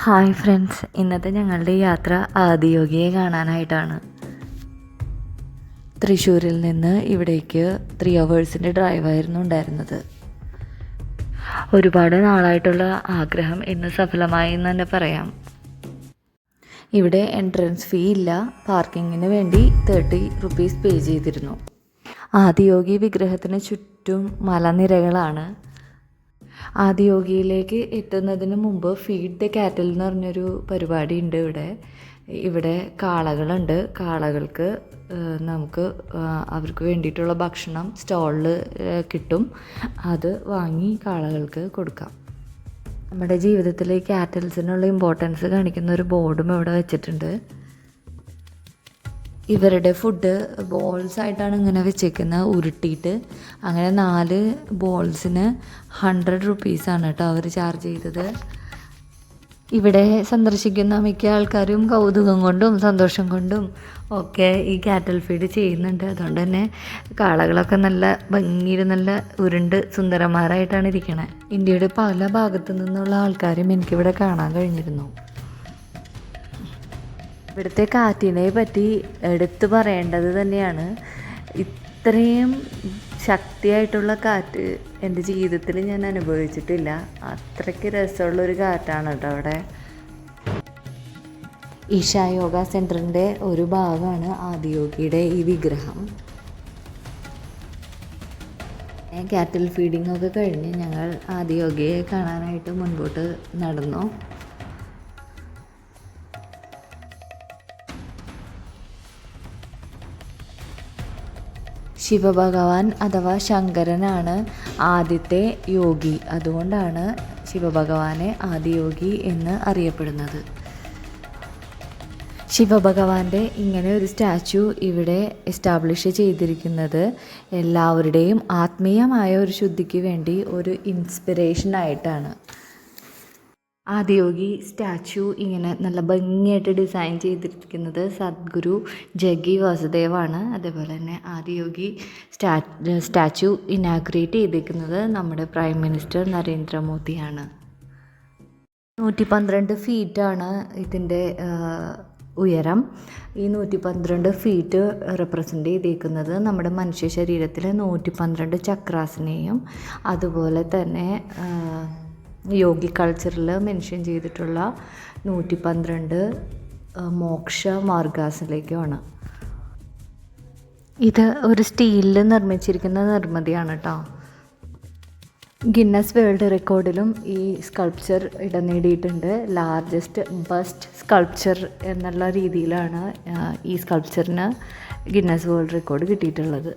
Hi friends, ഇന്നത്തെ ഞങ്ങളുടെ യാത്ര ആദിയോഗിയെ കാണാനായിട്ടാണ്. തൃശ്ശൂരിൽ നിന്ന് ഇവിടേക്ക് 3 hours ഡ്രൈവായിരുന്നു ഉണ്ടായിരുന്നത്. ഒരുപാട് നാളായിട്ടുള്ള ആഗ്രഹം ഇന്ന് സഫലമായി എന്ന് തന്നെ പറയാം. ഇവിടെ എൻട്രൻസ് ഫീ ഇല്ല. പാർക്കിങ്ങിന് വേണ്ടി 30 rupees പേ ചെയ്തിരുന്നു. ആദിയോഗി വിഗ്രഹത്തിന് ചുറ്റും മലനിരകളാണ്. ആദിയോഗിയിലേക്ക് എത്തുന്നതിന് മുമ്പ് ഫീഡ് ദ കാറ്റിൽ എന്ന് പറഞ്ഞൊരു പരിപാടി ഉണ്ട്. ഇവിടെ കാളകളുണ്ട്. കാളകൾക്ക് നമുക്ക് അവർക്ക് വേണ്ടിയിട്ടുള്ള ഭക്ഷണം സ്റ്റോളിൽ കിട്ടും. അത് വാങ്ങി കാളകൾക്ക് കൊടുക്കാം. നമ്മുടെ ജീവിതത്തിൽ കാറ്റൽസിനുള്ള ഇമ്പോർട്ടൻസ് കാണിക്കുന്ന ഒരു ബോർഡും ഇവിടെ വെച്ചിട്ടുണ്ട്. ഇവരുടെ ഫുഡ് ബോൾസ് ആയിട്ടാണ് ഇങ്ങനെ വെച്ചേക്കുന്നത്, ഉരുട്ടിയിട്ട്. അങ്ങനെ 4 ബോൾസിന് 100 rupees കേട്ടോ അവർ ചാർജ് ചെയ്തത്. ഇവിടെ സന്ദർശിക്കുന്ന മിക്ക ആൾക്കാരും കൗതുകം കൊണ്ടും സന്തോഷം കൊണ്ടും ഒക്കെ ഈ കാറ്റൽ ഫീഡ് ചെയ്യുന്നുണ്ട്. അതുകൊണ്ട് തന്നെ കാളകളൊക്കെ നല്ല ഭംഗിയിൽ നല്ല ഉരുണ്ട് സുന്ദരന്മാരായിട്ടാണ് ഇരിക്കണത്. ഇന്ത്യയുടെ പല ഭാഗത്തു നിന്നുള്ള ആൾക്കാരും എനിക്കിവിടെ കാണാൻ കഴിഞ്ഞിരുന്നു. ഇവിടുത്തെ കാറ്റിനെ പറ്റി എടുത്തു പറയേണ്ടത് തന്നെയാണ്. ഇത്രയും ശക്തിയായിട്ടുള്ള കാറ്റ് എൻ്റെ ജീവിതത്തിൽ ഞാൻ അനുഭവിച്ചിട്ടില്ല. അത്രയ്ക്ക് രസമുള്ളൊരു കാറ്റാണ് കേട്ടോ അവിടെ. ഈശ യോഗ സെൻറ്ററിൻ്റെ ഒരു ഭാഗമാണ് ആദിയോഗിയുടെ ഈ വിഗ്രഹം. കാറ്റിൽ ഫീഡിംഗ് ഒക്കെ കഴിഞ്ഞ് ഞങ്ങൾ ആദിയോഗിയെ കാണാനായിട്ട് മുൻപോട്ട് നടന്നു. ശിവഭഗവാൻ അഥവാ ശങ്കരനാണ് ആദ്യത്തെ യോഗി. അതുകൊണ്ടാണ് ശിവഭഗവാനെ ആദിയോഗി എന്ന് അറിയപ്പെടുന്നത്. ശിവഭഗവാന്റെ ഇങ്ങനെ ഒരു സ്റ്റാച്യു ഇവിടെ എസ്റ്റാബ്ലിഷ് ചെയ്തിരിക്കുന്നത് എല്ലാവരുടെയും ആത്മീയമായ ഒരു ശുദ്ധിക്ക് വേണ്ടി ഒരു ഇൻസ്പിറേഷനായിട്ടാണ്. ആദിയോഗി സ്റ്റാച്യു ഇങ്ങനെ നല്ല ഭംഗിയായിട്ട് ഡിസൈൻ ചെയ്തിരിക്കുന്നത് സദ്ഗുരു ജഗ്ഗി വാസുദേവാണ്. അതേപോലെ തന്നെ ആദിയോഗി സ്റ്റാച്യു ഇനാഗ്രേറ്റ് ചെയ്തിരിക്കുന്നത് നമ്മുടെ പ്രൈം മിനിസ്റ്റർ നരേന്ദ്രമോദിയാണ്. 112 ഫീറ്റാണ് ഇതിൻ്റെ ഉയരം. ഈ 112 ഫീറ്റ് റെപ്രസെൻ്റ് ചെയ്തിരിക്കുന്നത് നമ്മുടെ മനുഷ്യ ശരീരത്തിലെ 112 ചക്രാസിനെയും അതുപോലെ തന്നെ യോഗി കൾച്ചറിൽ മെൻഷൻ ചെയ്തിട്ടുള്ള 112 മോക്ഷ മാർഗാസിലേക്കുമാണ്. ഇത് ഒരു സ്റ്റീലിൽ നിർമ്മിച്ചിരിക്കുന്ന നിർമ്മിതിയാണ് കേട്ടോ. ഗിന്നസ് വേൾഡ് റെക്കോർഡിലും ഈ സ്കൾപ്ചർ ഇടം നേടിയിട്ടുണ്ട്. ലാർജസ്റ്റ് ബസ്റ്റ് സ്കൾപ്ചർ എന്നുള്ള രീതിയിലാണ് ഈ സ്കൾപ്ചറിന് ഗിന്നസ് വേൾഡ് റെക്കോർഡ് കിട്ടിയിട്ടുള്ളത്.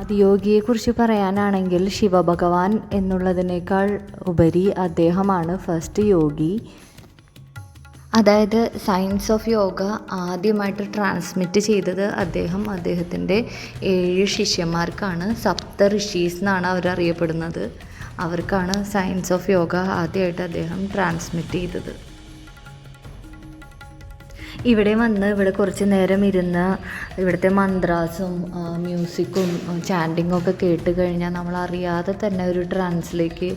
ആദിയോഗിയെക്കുറിച്ച് പറയാനാണെങ്കിൽ ശിവഭഗവാൻ എന്നുള്ളതിനേക്കാൾ ഉപരി അദ്ദേഹമാണ് ഫസ്റ്റ് യോഗി. അതായത് സയൻസ് ഓഫ് യോഗ ആദ്യമായിട്ട് ട്രാൻസ്മിറ്റ് ചെയ്തത് അദ്ദേഹത്തിൻ്റെ 7 ശിഷ്യന്മാർക്കാണ്. സപ്ത ഋഷീസ് എന്നാണ് അവരറിയപ്പെടുന്നത്. അവർക്കാണ് സയൻസ് ഓഫ് യോഗ ആദ്യമായിട്ട് അദ്ദേഹം ട്രാൻസ്മിറ്റ് ചെയ്തത്. ഇവിടെ കുറച്ച് നേരം ഇരുന്ന് ഇവിടുത്തെ മന്ത്രാസും മ്യൂസിക്കും ചാൻഡിങ്ങും ഒക്കെ കേട്ട് കഴിഞ്ഞാൽ നമ്മളറിയാതെ തന്നെ ഒരു ട്രാൻസിലേക്ക്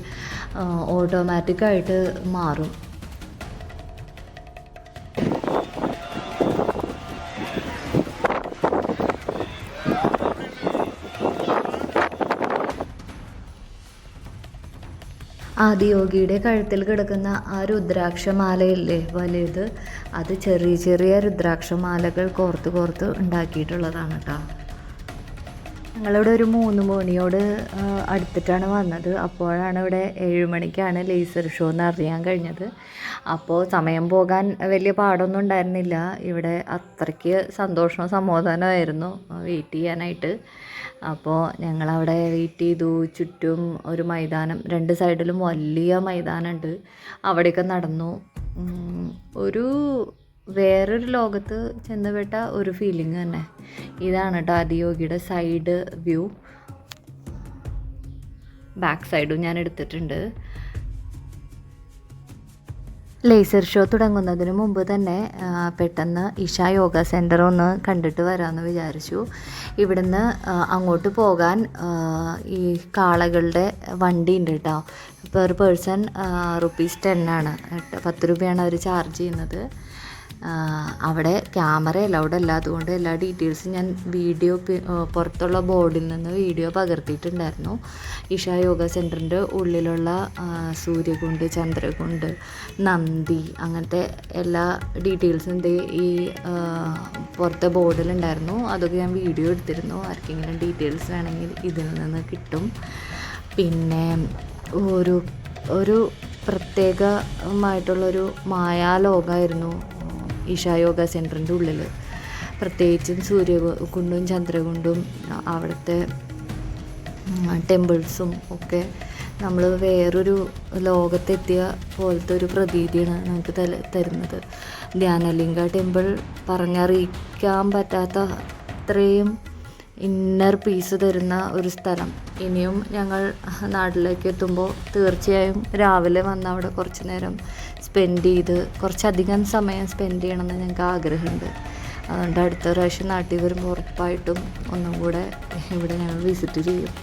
ഓട്ടോമാറ്റിക്കായിട്ട് മാറും. ആദിയോഗിയുടെ കഴുത്തിൽ കിടക്കുന്ന ആ രുദ്രാക്ഷമാലയില്ലേ വലുത്, അത് ചെറിയ ചെറിയ രുദ്രാക്ഷമാലകൾ കോർത്ത് ഉണ്ടാക്കിയിട്ടുള്ളതാണ് കേട്ടോ. ഞങ്ങളിവിടെ ഒരു 3 മണിയോട് അടുത്തിട്ടാണ് വന്നത്. അപ്പോഴാണ് ഇവിടെ 7 മണിക്കാണ് ലേസർ ഷോ എന്ന് അറിയാൻ കഴിഞ്ഞത്. അപ്പോൾ സമയം പോകാൻ വലിയ പാടൊന്നും ഉണ്ടായിരുന്നില്ല. ഇവിടെ അത്രയ്ക്ക് സന്തോഷവും സമാധാനമായിരുന്നു വെയിറ്റ് ചെയ്യാനായിട്ട്. അപ്പോൾ ഞങ്ങളവിടെ വെയിറ്റ് ചെയ്തു. ചുറ്റും ഒരു മൈതാനം, 2 സൈഡിലും വലിയ മൈതാനമുണ്ട്. അവിടെയൊക്കെ നടന്നു. വേറൊരു ലോകത്ത് ചെന്നുപെട്ട ഒരു ഫീലിംഗ് തന്നെ. ഇതാണ് കേട്ടോ ആദിയോഗിയുടെ സൈഡ് വ്യൂ. ബാക്ക് സൈഡും ഞാൻ എടുത്തിട്ടുണ്ട്. ലേസർ ഷോ തുടങ്ങുന്നതിന് മുമ്പ് തന്നെ പെട്ടെന്ന് ഇഷ യോഗ സെൻറ്റർ ഒന്ന് കണ്ടിട്ട് വരാമെന്ന് വിചാരിച്ചു. ഇവിടുന്ന് അങ്ങോട്ട് പോകാൻ ഈ കാളകളുടെ വണ്ടി ഉണ്ട് കേട്ടോ. പെർ പേഴ്സൺ ₹10 ആണ്, 10 രൂപയാണ് അവർ ചാർജ് ചെയ്യുന്നത്. അവിടെ ക്യാമറ അലൗഡ് അല്ല, അതുകൊണ്ട് എല്ലാ ഡീറ്റെയിൽസും ഞാൻ വീഡിയോ പുറത്തുള്ള ബോർഡിൽ നിന്ന് വീഡിയോ പകർത്തിയിട്ടുണ്ടായിരുന്നു. ഇഷ യോഗ സെൻറ്ററിൻ്റെ ഉള്ളിലുള്ള സൂര്യകുണ്ട്, ചന്ദ്രകുണ്ട്, നന്ദി, അങ്ങനത്തെ എല്ലാ ഡീറ്റെയിൽസും ഈ പുറത്തെ ബോർഡിലുണ്ടായിരുന്നു. അതൊക്കെ ഞാൻ വീഡിയോ എടുത്തിരുന്നു. ആർക്കെങ്കിലും ഡീറ്റെയിൽസ് വേണമെങ്കിൽ ഇതിൽ നിന്ന് കിട്ടും. പിന്നെ ഒരു പ്രത്യേകമായിട്ടുള്ളൊരു മായാലോകമായിരുന്നു ഇഷ യോഗ സെൻറ്ററിൻ്റെ ഉള്ളിൽ. പ്രത്യേകിച്ചും സൂര്യകുണ്ടും ചന്ദ്രകുണ്ടും അവിടുത്തെ ടെമ്പിൾസുും ഒക്കെ നമ്മൾ വേറൊരു ലോകത്തെത്തിയ പോലത്തെ ഒരു പ്രതീതിയാണ് നമുക്ക് തരുന്നത്. ധ്യാനലിംഗ ടെമ്പിൾ പറഞ്ഞറിയിക്കാൻ പറ്റാത്ത അത്രയും ഇന്നർ പീസ് തരുന്ന ഒരു സ്ഥലം. ഇനിയും ഞങ്ങൾ നാട്ടിലേക്ക് എത്തുമ്പോൾ തീർച്ചയായും രാവിലെ വന്ന് അവിടെ കുറച്ച് നേരം സ്പെൻഡ് ചെയ്ത് കുറച്ചധികം സമയം സ്പെൻഡ് ചെയ്യണമെന്ന് ഞങ്ങൾക്ക് ആഗ്രഹമുണ്ട്. അതുകൊണ്ട് അടുത്ത പ്രാവശ്യം നാട്ടിൽ വരുമ്പോൾ ഉറപ്പായിട്ടും ഒന്നും കൂടെ ഇവിടെ ഞങ്ങൾ വിസിറ്റ് ചെയ്യും.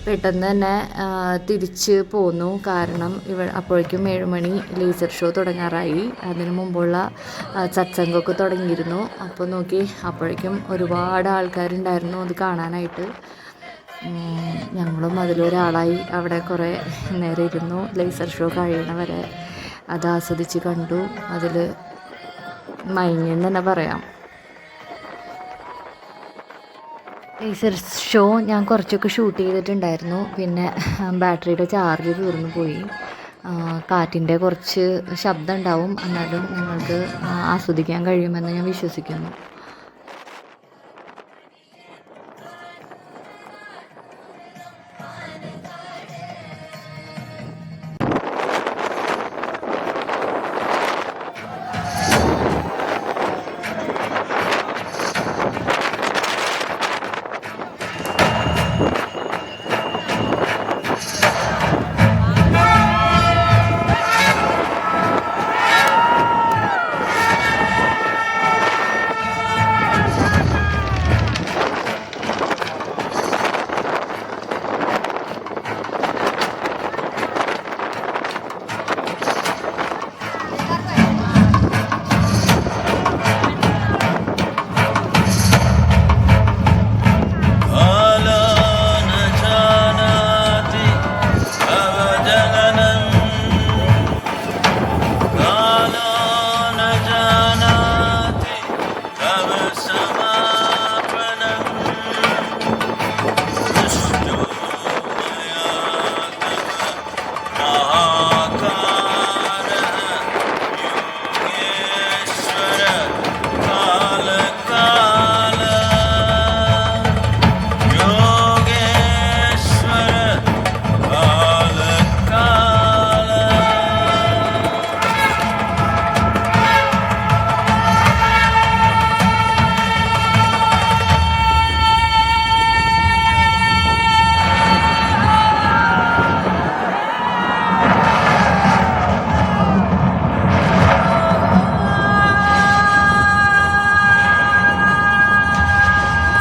പെട്ടെന്ന് തന്നെ തിരിച്ച് പോന്നു. കാരണം അപ്പോഴേക്കും 7 മണി ലേസർ ഷോ തുടങ്ങാറായി. അതിനു മുമ്പുള്ള സത്സംഗമൊക്കെ തുടങ്ങിയിരുന്നു. അപ്പോൾ നോക്കി, അപ്പോഴേക്കും ഒരുപാട് ആൾക്കാരുണ്ടായിരുന്നു അത് കാണാനായിട്ട്. ഞങ്ങളും അതിലൊരാളായി അവിടെ കുറേ നേരം ഇരുന്നു. ലേസർ ഷോ കഴിയണവരെ അത് ആസ്വദിച്ച് കണ്ടു. അതിൽ മയങ്ങിയെന്ന് തന്നെ പറയാം. ലേസർ ഷോ ഞാൻ കുറച്ചൊക്കെ ഷൂട്ട് ചെയ്തിട്ടുണ്ടായിരുന്നു. പിന്നെ ബാറ്ററിയുടെ ചാർജ് തീർന്നു പോയി. കാറ്റിൻ്റെ കുറച്ച് ശബ്ദം ഉണ്ടാവും, എന്നാലും നിങ്ങൾക്ക് ആസ്വദിക്കാൻ കഴിയുമെന്ന് ഞാൻ വിശ്വസിക്കുന്നു.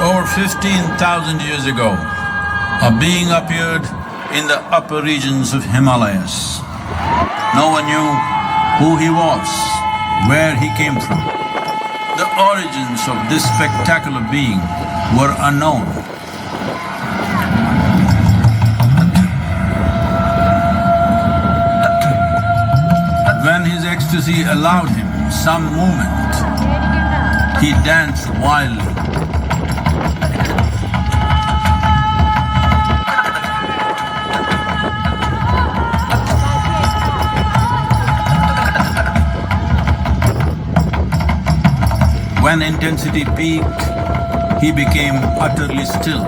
Over 15,000 years ago, a being appeared in the upper regions of Himalayas. No one knew who he was, where he came from. The origins of this spectacular being were unknown. When his ecstasy allowed him some movement, he danced wildly. When intensity peaked, he became utterly still.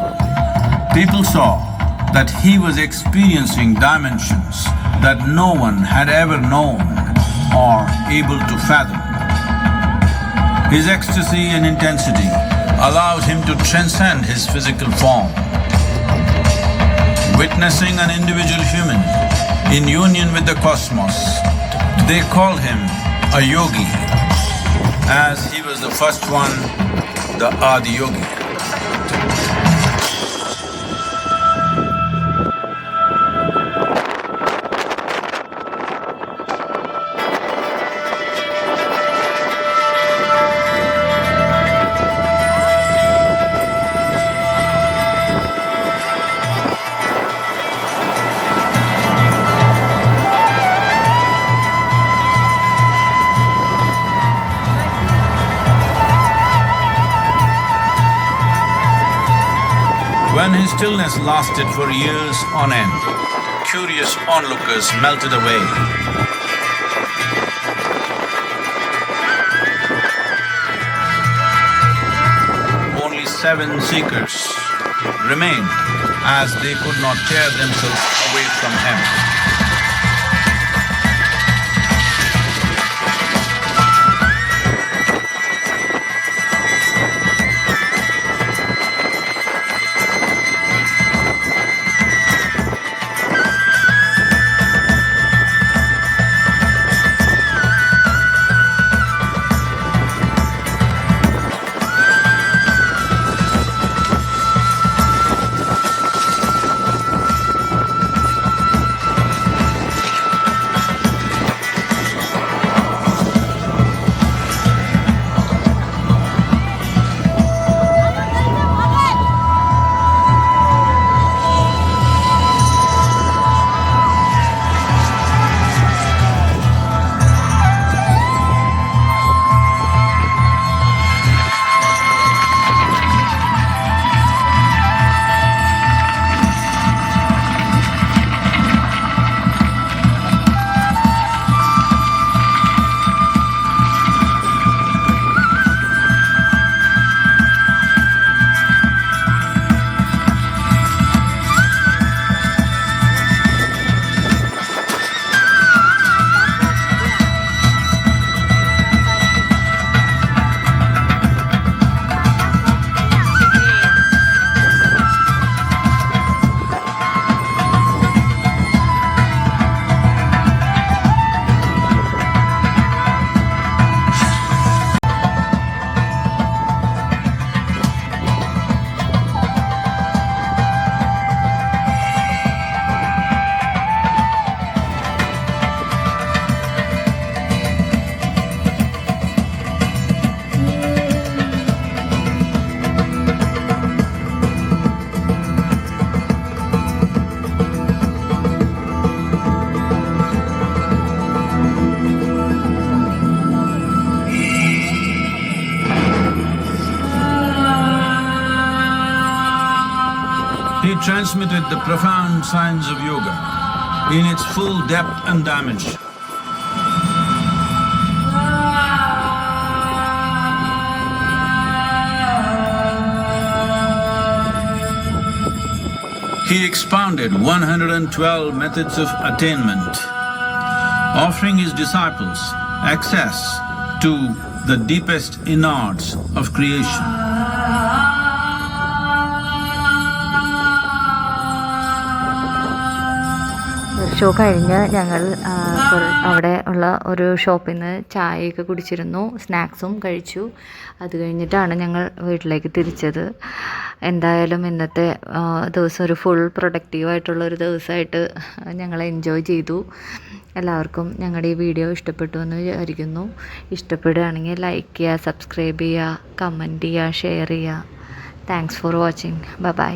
People saw that he was experiencing dimensions that no one had ever known or able to fathom. His ecstasy and intensity allowed him to transcend his physical form. Witnessing an individual human in union with the cosmos They call him a yogi, as he was the first one, the Adi Yogi. When his stillness lasted for years on end, curious onlookers melted away. Only 7 seekers remained, as they could not tear themselves away from him. He transmitted the profound science of yoga in its full depth and dimension. He expounded 112 methods of attainment, offering his disciples access to the deepest innards of creation. Show കഴിഞ്ഞ് ഞങ്ങൾ അവിടെ ഉള്ള ഒരു ഷോപ്പിൽ നിന്ന് ചായയൊക്കെ കുടിച്ചിരുന്നു, സ്നാക്സും കഴിച്ചു. അത് കഴിഞ്ഞിട്ടാണ് ഞങ്ങൾ വീട്ടിലേക്ക് തിരിച്ചത്. എന്തായാലും ഇന്നത്തെ ദിവസം ഒരു ഫുൾ പ്രൊഡക്റ്റീവായിട്ടുള്ളൊരു ദിവസമായിട്ട് ഞങ്ങൾ എൻജോയ് ചെയ്തു. എല്ലാവർക്കും ഞങ്ങളുടെ ഈ വീഡിയോ ഇഷ്ടപ്പെട്ടു എന്ന് വിചാരിക്കുന്നു. ഇഷ്ടപ്പെടുകയാണെങ്കിൽ ലൈക്ക് ചെയ്യുക, സബ്സ്ക്രൈബ് ചെയ്യുക, കമൻറ്റ് ചെയ്യുക, ഷെയർ ചെയ്യുക. Thanks for watching. ബൈ.